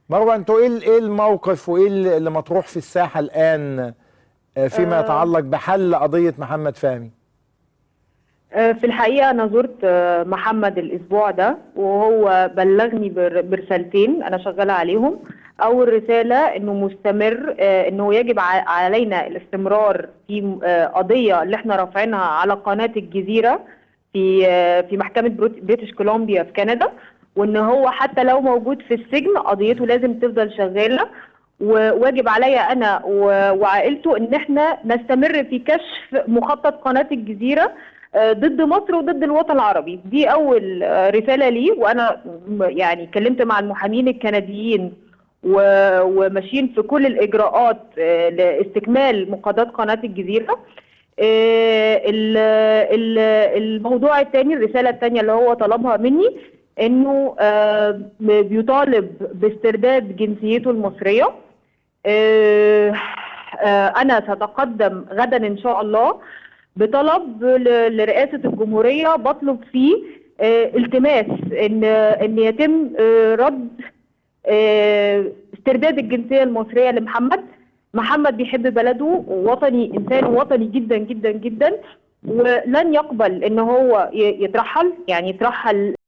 مروه، انتوا ايه الموقف وايه اللي مطروح في الساحه الان فيما آه، يتعلق بحل قضيه محمد فهمي؟ في الحقيقة أنا زرت محمد الأسبوع ده، وهو بلغني برسالتين أنا شغالة عليهم. أول رسالة إنه مستمر، إنه يجب علينا الاستمرار في قضية اللي إحنا رافعينها على قناة الجزيرة في محكمة بريتش كولومبيا في كندا، وإن هو حتى لو موجود في السجن قضيته لازم تفضل شغالة. وواجب عليا أنا وعائلته إن إحنا نستمر في كشف مخطط قناة الجزيرة ضد مصر وضد الوطن العربي. دي اول رساله لي، وانا يعني اتكلمت مع المحامين الكنديين وماشيين في كل الاجراءات لاستكمال مقاضاه قناه الجزيره. الموضوع الثاني، الرساله الثانيه اللي هو طلبها مني، انه بيطالب باسترداد جنسيته المصريه. آه، أنا سأتقدم غدا إن شاء الله بطلب لرئاسة الجمهورية، بطلب فيه التماس إن يتم رد استرداد الجنسية المصرية لمحمد. محمد بيحب بلده ووطني، إنسان وطني جدا جدا جدا، ولن يقبل إن هو يترحل، يعني يترحل